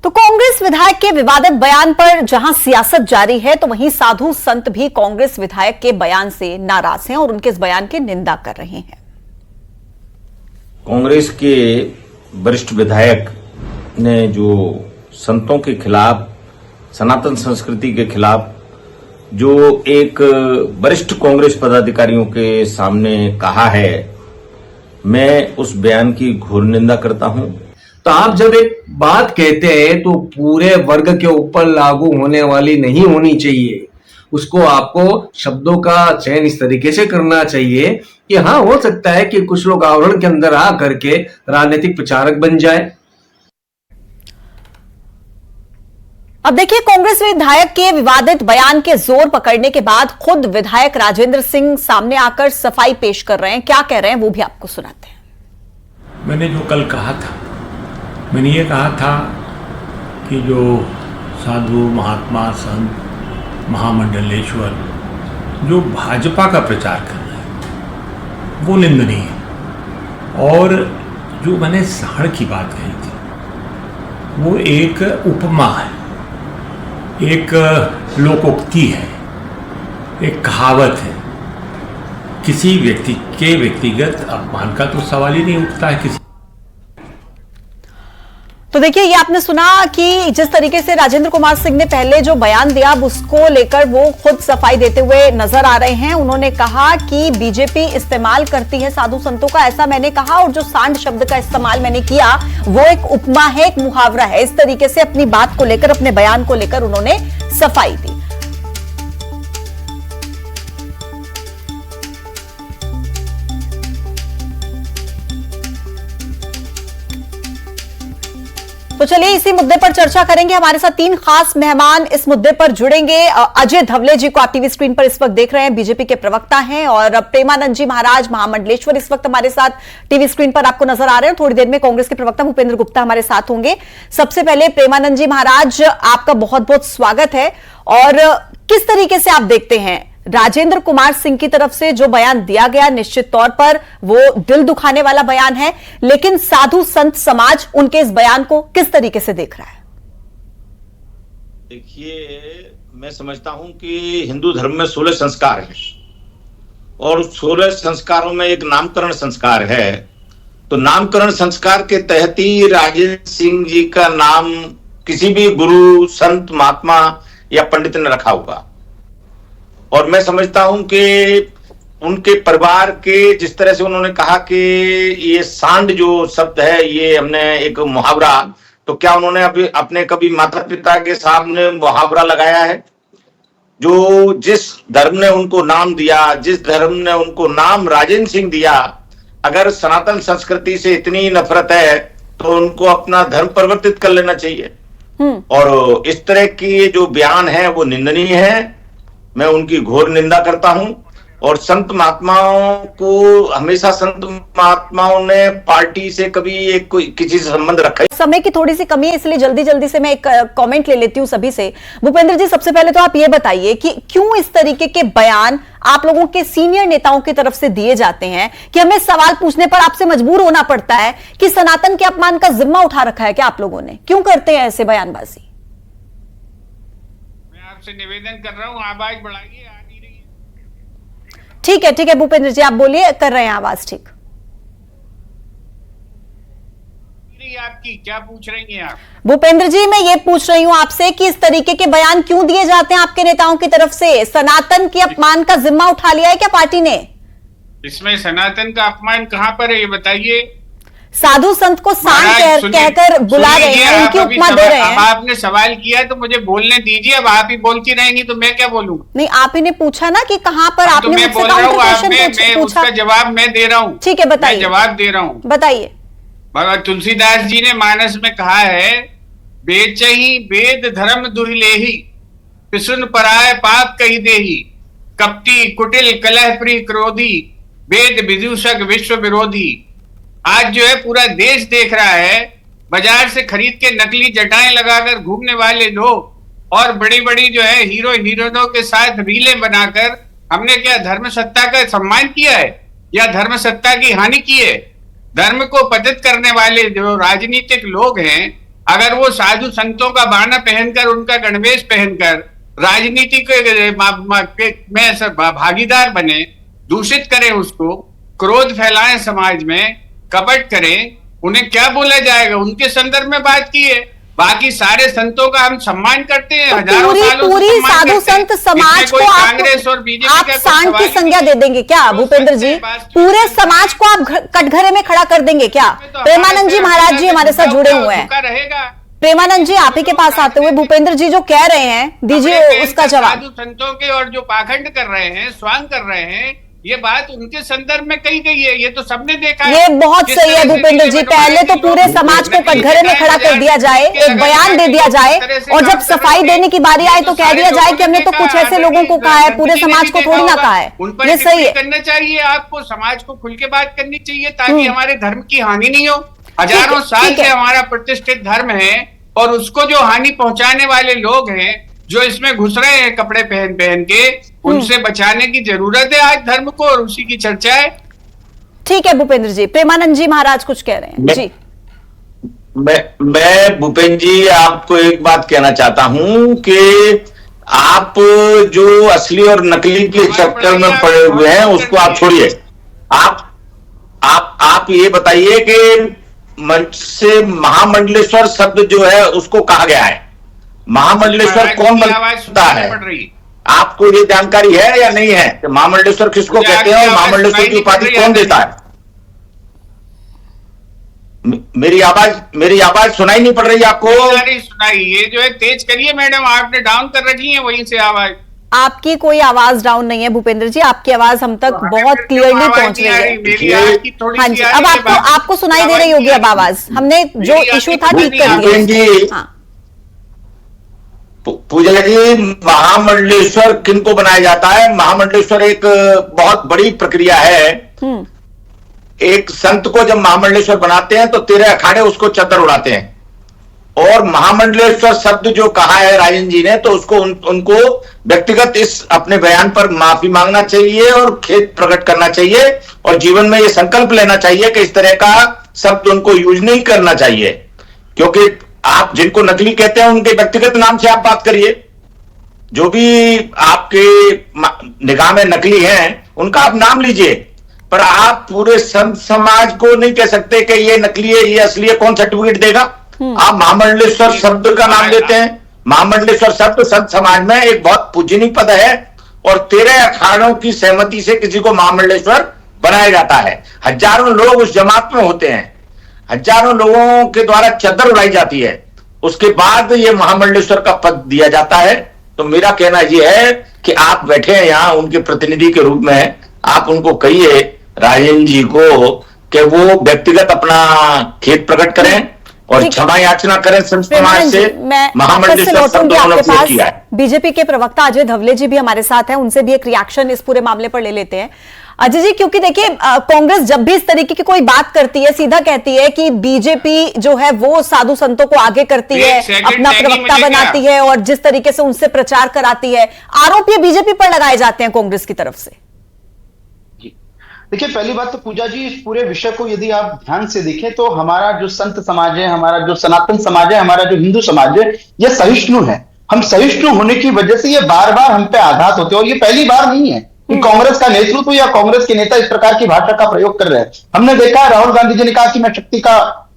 तो कांग्रेस विधायक के विवादित बयान पर जहां सियासत जारी है, तो वहीं साधु संत भी कांग्रेस विधायक के बयान से नाराज हैं और उनके इस बयान की निंदा कर रहे हैं। कांग्रेस के वरिष्ठ विधायक ने जो संतों के खिलाफ, सनातन संस्कृति के खिलाफ जो एक वरिष्ठ कांग्रेस पदाधिकारियों के सामने कहा है, मैं उस बयान की घोर निंदा करता हूं। तो आप जब एक बात कहते हैं तो पूरे वर्ग के ऊपर लागू होने वाली नहीं होनी चाहिए। उसको आपको शब्दों का चयन इस तरीके से करना चाहिए कि हाँ, हो सकता है कि कुछ लोग आवरण के अंदर आ करके राजनीतिक प्रचारक बन जाए। अब देखिए, कांग्रेस विधायक के विवादित बयान के जोर पकड़ने के बाद खुद विधायक राजेंद्र सिंह सामने आकर सफाई पेश कर रहे हैं। क्या कह रहे हैं वो भी आपको सुनाते हैं। मैंने जो कल कहा था, मैंने ये कहा था कि जो साधु महात्मा संत महामंडलेश्वर जो भाजपा का प्रचार कर रहे हैं वो निंदनीय है। और जो मैंने साढ़ की बात कही थी वो एक उपमा है, एक लोकोक्ति है, एक कहावत है। किसी व्यक्ति के व्यक्तिगत अपमान का तो सवाल ही नहीं उठता है किसी। तो देखिए, ये आपने सुना कि जिस तरीके से राजेंद्र कुमार सिंह ने पहले जो बयान दिया, अब उसको लेकर वो खुद सफाई देते हुए नजर आ रहे हैं। उन्होंने कहा कि बीजेपी इस्तेमाल करती है साधु संतों का, ऐसा मैंने कहा, और जो सांड शब्द का इस्तेमाल मैंने किया वो एक उपमा है, एक मुहावरा है। इस तरीके से अपनी बात को लेकर, अपने बयान को लेकर उन्होंने सफाई दी। तो चलिए इसी मुद्दे पर चर्चा करेंगे। हमारे साथ तीन खास मेहमान इस मुद्दे पर जुड़ेंगे। अजय धवले जी को आप टीवी स्क्रीन पर इस वक्त देख रहे हैं, बीजेपी के प्रवक्ता हैं, और प्रेमानंद जी महाराज महामंडलेश्वर इस वक्त हमारे साथ टीवी स्क्रीन पर आपको नजर आ रहे हैं। थोड़ी देर में कांग्रेस के प्रवक्ता भूपेंद्र गुप्ता हमारे साथ होंगे। सबसे पहले प्रेमानंद जी महाराज, आपका बहुत बहुत स्वागत है। और किस तरीके से आप देखते हैं राजेंद्र कुमार सिंह की तरफ से जो बयान दिया गया, निश्चित तौर पर वो दिल दुखाने वाला बयान है, लेकिन साधु संत समाज उनके इस बयान को किस तरीके से देख रहा है? देखिए, मैं समझता हूं कि हिंदू धर्म में 16 संस्कार हैं और 16 संस्कारों में एक नामकरण संस्कार है। तो नामकरण संस्कार के तहत ही राजेंद्र सिंह जी का नाम किसी भी गुरु, संत, महात्मा या पंडित ने रखा होगा। और मैं समझता हूं कि उनके परिवार के जिस तरह से उन्होंने कहा कि ये सांड जो शब्द है ये हमने एक मुहावरा, तो क्या उन्होंने अभी अपने कभी माता पिता के सामने मुहावरा लगाया है? जो जिस धर्म ने उनको नाम दिया, जिस धर्म ने उनको नाम राजेंद्र सिंह दिया, अगर सनातन संस्कृति से इतनी नफरत है तो उनको अपना धर्म परिवर्तित कर लेना चाहिए। और इस तरह की जो बयान है वो निंदनीय है। मैं उनकी घोर निंदा करता हूं। और संत महात्माओं को हमेशा संत महात्माओं ने पार्टी से कभी एक कोई किसी से संबंध रखा है। समय की थोड़ी सी कमी है, इसलिए जल्दी जल्दी से मैं एक कमेंट ले लेती हूं सभी से। भूपेंद्र जी, सबसे पहले तो आप ये बताइए कि क्यों इस तरीके के बयान आप लोगों के सीनियर नेताओं की तरफ से दिए जाते हैं कि हमें सवाल पूछने पर आपसे मजबूर होना पड़ता है कि सनातन के अपमान का जिम्मा उठा रखा है क्या आप लोगों ने? क्यों करते हैं ऐसे बयानबाजी? से निवेदन कर रहा हूं, आवाज बढ़ाइए, आ नहीं रही है। ठीक है भूपेंद्र जी, आप बोलिए, कर रहे हैं आवाज ठीक। आपकी क्या पूछ रही हैं आप? भूपेंद्र जी, मैं ये पूछ रही हूं आपसे कि इस तरीके के बयान क्यों दिए जाते हैं आपके नेताओं की तरफ से? सनातन के अपमान का जिम्मा उठा लिया है क्या पार्टी ने? इसमें सनातन का अपमान कहां पर है ये बताइए। साधु संत को सांड कहकर बुला रहे हैं, उनकी उपमा दे रहे हैं। अब आपने सवाल किया है तो मुझे बोलने दीजिए। अब आप ही बोलती रहेंगी तो मैं क्या बोलूं? नहीं, आप ही ने पूछा ना कि कहां पर आपने तो मैं बोल रहा हूँ, मैं पूछा। उसका जवाब मैं दे रहा हूँ। ठीक है, बताइए। जवाब दे रहा हूँ, बताइए। भगवान तुलसीदास जी ने मानस में कहा है, बेचही वेद धर्म दुहिलेही, पिसुन पराय पाप कही देही, कपटी कुटिल कलह प्रिय क्रोधी, वेद विदूषक विश्व विरोधी। आज जो है पूरा देश देख रहा है, बाजार से खरीद के नकली जटाएं लगाकर घूमने वाले लोग और बड़ी बड़ी जो है हीरो हीरोइनों के साथ रीलें बनाकर हमने क्या धर्म सत्ता का सम्मान किया है या धर्म सत्ता की हानि की है? धर्म को पतित करने वाले जो राजनीतिक लोग हैं अगर वो साधु संतों का बाना पहनकर, उनका गणवेश पहनकर राजनीति में भागीदार बने, दूषित करें उसको, क्रोध फैलाएं समाज में, कपट करें, उन्हें क्या बोला जाएगा? उनके संदर्भ में बात की है। बाकी सारे संतों का हम सम्मान करते हैं, हजारों सालों से पूरी सम्मान साधु करते हैं। संत समाज को कांग्रेस और बीजेपी आप सांड की संज्ञा दे देंगे क्या भूपेंद्र जी? पूरे समाज को आप कटघरे में खड़ा कर देंगे क्या? प्रेमानंद जी महाराज जी हमारे साथ जुड़े हुए हैं। प्रेमानंद जी, आप ही के पास आते हुए भूपेंद्र जी जो कह रहे हैं, दीजिए उसका जवाब। साधु संतों के और जो पाखंड कर रहे हैं, स्वांग कर रहे हैं, ये बात उनके संदर्भ में कही गई है। ये तो सबने देखा है। ये बहुत सही है भूपेंद्र जी। पहले तो पूरे समाज को कटघरे में खड़ा कर दिया जाए, एक बयान दे दिया जाए, और जब सफाई देने की बारी आए तो कह दिया जाए कि हमने तो कुछ ऐसे लोगों को कहा है, पूरे समाज को थोड़ी ना कहा है। उन पर ये सही है। करना चाहिए, आपको समाज को खुल के बात करनी चाहिए ताकि हमारे धर्म की हानि नहीं हो। हजारों साल से हमारा प्रतिष्ठित धर्म है, और उसको जो हानि पहुंचाने वाले लोग हैं, जो इसमें घुस रहे हैं कपड़े पहन पहन के, उनसे बचाने की जरूरत है आज धर्म को, और उसी की चर्चा है। ठीक है भूपेंद्र जी। प्रेमानंद जी महाराज कुछ कह रहे हैं जी। मैं भूपेंद्र जी आपको एक बात कहना चाहता हूं कि आप जो असली और नकली के चक्कर में पड़े हुए हैं उसको आप छोड़िए। आप ये बताइए कि मंच से महामंडलेश्वर शब्द जो है उसको कहा गया है। महामंडलेश्वर कौन बनता है? आपको ये जानकारी है या नहीं है कि महामंडलेश्वर किसको कहते हैं और महामंडलेश्वर की उपाधि कौन देता है? मेरी आवाज सुनाई नहीं पड़ रही आपको? सुनाई। ये जो है तेज करिए मैडम, आपने डाउन कर रखी है वहीं से आवाज। आपकी कोई आवाज डाउन नहीं है भूपेंद्र जी, आपकी आवाज हम तक बहुत क्लियरली पहुंच रही है। हाँ जी, अब आपको सुनाई दे रही होगी अब आवाज। हमने जो इशू था ठीक कर दिया। पूजा जी, महामंडलेश्वर किनको बनाया जाता है? महामंडलेश्वर एक बहुत बड़ी प्रक्रिया है। एक संत को जब महामंडलेश्वर बनाते हैं तो 13 अखाड़े उसको चद्दर उड़ाते हैं, और महामंडलेश्वर शब्द जो कहा है राजन जी ने, तो उसको उनको व्यक्तिगत इस अपने बयान पर माफी मांगना चाहिए और खेद प्रकट करना चाहिए, और जीवन में ये संकल्प लेना चाहिए कि इस तरह का शब्द उनको यूज नहीं करना चाहिए। क्योंकि आप जिनको नकली कहते हैं उनके व्यक्तिगत नाम से आप बात करिए। जो भी आपके निगाह में नकली हैं उनका आप नाम लीजिए, पर आप पूरे संत समाज को नहीं कह सकते कि ये नकली है, ये असली है। कौन सर्टिफिकेट देगा? आप महामंडलेश्वर शब्द का नाम लेते हैं। महामंडलेश्वर शब्द संत समाज में एक बहुत पूजनीय पद है, और 13 अखाड़ों की सहमति से किसी को महामंडलेश्वर बनाया जाता है। हजारों लोग उस जमात में होते हैं, हजारों लोगों के द्वारा चद्दर उड़ाई जाती है, उसके बाद ये महामंडलेश्वर का पद दिया जाता है। तो मेरा कहना यह है कि आप बैठे हैं यहां उनके प्रतिनिधि के रूप में, आप उनको कहिए राजन जी को कि वो व्यक्तिगत अपना खेद प्रकट करें और क्षमा याचना करें संत समाज से। महामंडलेश्वर शब्द उन्होंने उपयोग किया है। बीजेपी के प्रवक्ता अजय धवले जी भी हमारे साथ हैं, उनसे भी एक रिएक्शन इस पूरे मामले पर ले लेते हैं। अजय जी, क्योंकि देखिए कांग्रेस जब भी इस तरीके की कोई बात करती है, सीधा कहती है कि बीजेपी जो है वो साधु संतों को आगे करती है, अपना प्रवक्ता बनाती है, और जिस तरीके से उनसे प्रचार कराती है, आरोप ये बीजेपी पर लगाए जाते हैं कांग्रेस की तरफ से। देखिए, पहली बात तो पूजा जी, इस पूरे विषय को यदि आप ध्यान से देखें तो हमारा जो संत समाज है, हमारा जो सनातन समाज है, हमारा जो हिंदू समाज है, ये सहिष्णु है। हम सहिष्णु होने की वजह से ये बार बार हम पे आघात होते हैं, और ये पहली बार नहीं है कि कांग्रेस का नेतृत्व या कांग्रेस के नेता इस प्रकार की भाषा का प्रयोग कर रहे हैं। हमने देखा राहुल गांधी जी ने कहा कि मैं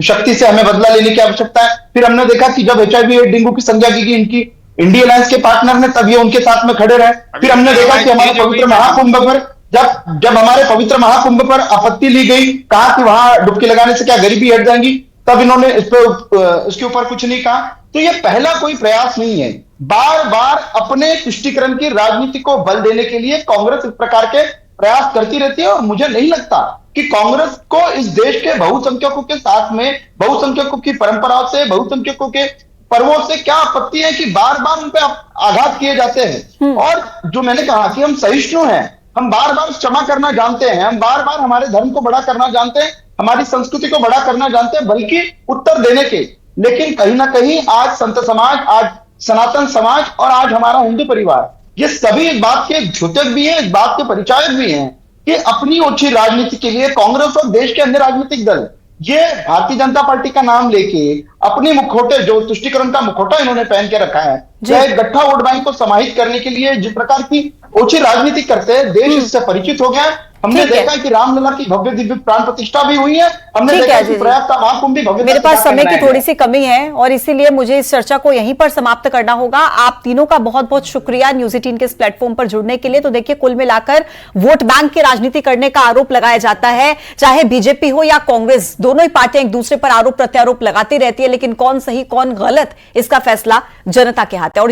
शक्ति से हमें बदला लेने की आवश्यकता है। फिर हमने देखा कि जब HIV डेंगू की संज्ञा की गई इनकी इंडिया अलायंस के पार्टनर ने, तब ये उनके साथ में खड़े रहे। फिर हमने देखा कि हमारे पवित्र महाकुंभ पर जब हमारे पवित्र महाकुंभ पर आपत्ति ली गई, कहा कि वहां डुबकी लगाने से क्या गरीबी हट जाएंगी, तब इन्होंने इसके ऊपर कुछ नहीं कहा। तो ये पहला कोई प्रयास नहीं है। बार बार अपने तुष्टीकरण की राजनीति को बल देने के लिए कांग्रेस इस प्रकार के प्रयास करती रहती है, और मुझे नहीं लगता कि कांग्रेस को इस देश के बहुसंख्यकों के साथ में, बहुसंख्यकों की परंपराओं से, बहुसंख्यकों के पर्वों से क्या आपत्ति है कि बार बार उन पर आघात किए जाते हैं। और जो मैंने कहा कि हम सहिष्णु हैं, हम बार बार क्षमा करना जानते हैं, हम बार बार हमारे धर्म को बड़ा करना जानते हैं, हमारी संस्कृति को बड़ा करना जानते हैं, बल्कि उत्तर देने के। लेकिन कहीं ना कहीं आज संत समाज, आज सनातन समाज और आज हमारा हिंदू परिवार, ये सभी इस बात के द्योतक भी हैं, इस बात के परिचायक भी हैं कि अपनी ओछी राजनीति के लिए कांग्रेस और देश के अन्य राजनीतिक दल ये भारतीय जनता पार्टी का नाम लेके अपने मुखौटे, जो तुष्टिकरण का मुखौटा इन्होंने पहन के रखा है, चाहे गट्ठा वोट बैंक को समाहित करने के लिए जिस प्रकार की ओछी राजनीति करते हैं, देश इससे परिचित हो गया। हमने देखा कि रामलला की भव्य दिव्य प्राण प्रतिष्ठा भी हुई है। हमने देखा कि प्रयाग का महाकुंभ भी भव्य। मेरे पास समय की थोड़ी सी कमी है और इसीलिए मुझे इस चर्चा को यहीं पर समाप्त करना होगा। आप तीनों का बहुत बहुत शुक्रिया न्यूज़ 18 के इस प्लेटफॉर्म पर जुड़ने के लिए। तो देखिए, कुल मिलाकर वोट बैंक की राजनीति करने का आरोप लगाया जाता है, चाहे बीजेपी हो या कांग्रेस, दोनों ही पार्टियां एक दूसरे पर आरोप प्रत्यारोप लगाती रहती है, लेकिन कौन सही कौन गलत, इसका फैसला जनता के हाथ है। और